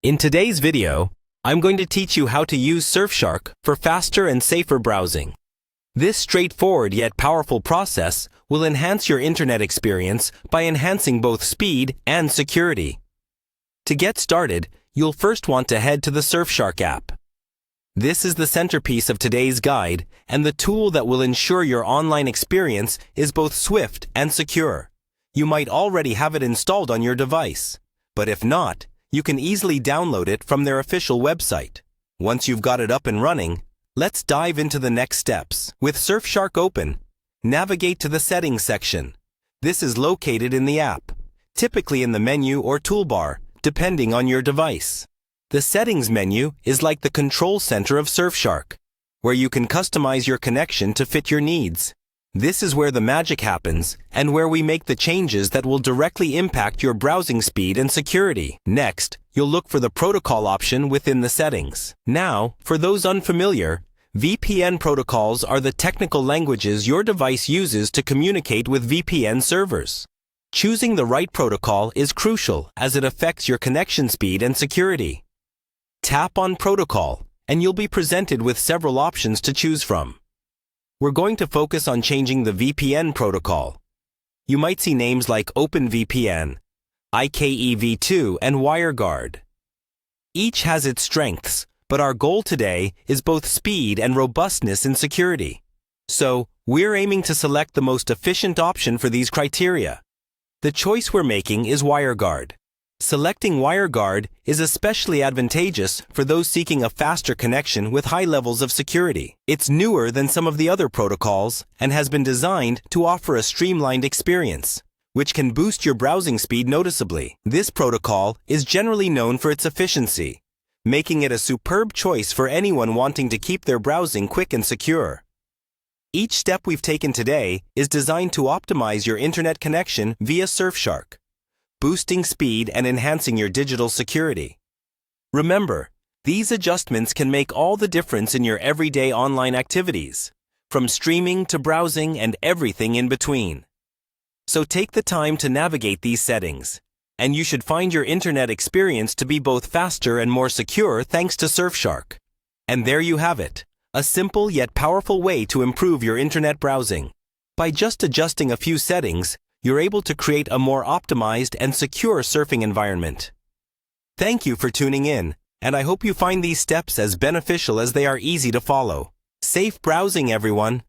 In today's video, I'm going to teach you how to use Surfshark for faster and safer browsing. This straightforward yet powerful process will enhance your internet experience by enhancing both speed and security. To get started, you'll first want to head to the Surfshark app. This is the centerpiece of today's guide and the tool that will ensure your online experience is both swift and secure. You might already have it installed on your device, but if not, you can easily download it from their official website. Once you've got it up and running, let's dive into the next steps. With Surfshark open, navigate to the Settings section. This is located in the app, typically in the menu or toolbar, depending on your device. The Settings menu is like the control center of Surfshark, where you can customize your connection to fit your needs. This is where the magic happens and where we make the changes that will directly impact your browsing speed and security. Next, you'll look for the protocol option within the settings. Now, for those unfamiliar, VPN protocols are the technical languages your device uses to communicate with VPN servers. Choosing the right protocol is crucial as it affects your connection speed and security. Tap on Protocol, and you'll be presented with several options to choose from. We're going to focus on changing the VPN protocol. You might see names like OpenVPN, IKEv2, and WireGuard. Each has its strengths, but our goal today is both speed and robustness in security. So, we're aiming to select the most efficient option for these criteria. The choice we're making is WireGuard. Selecting WireGuard is especially advantageous for those seeking a faster connection with high levels of security. It's newer than some of the other protocols and has been designed to offer a streamlined experience, which can boost your browsing speed noticeably. This protocol is generally known for its efficiency, making it a superb choice for anyone wanting to keep their browsing quick and secure. Each step we've taken today is designed to optimize your internet connection via Surfshark, boosting speed and enhancing your digital security. Remember, these adjustments can make all the difference in your everyday online activities, from streaming to browsing and everything in between. So take the time to navigate these settings, and you should find your internet experience to be both faster and more secure thanks to Surfshark. And there you have it, a simple yet powerful way to improve your internet browsing. By just adjusting a few settings, you're able to create a more optimized and secure surfing environment. Thank you for tuning in, and I hope you find these steps as beneficial as they are easy to follow. Safe browsing, everyone!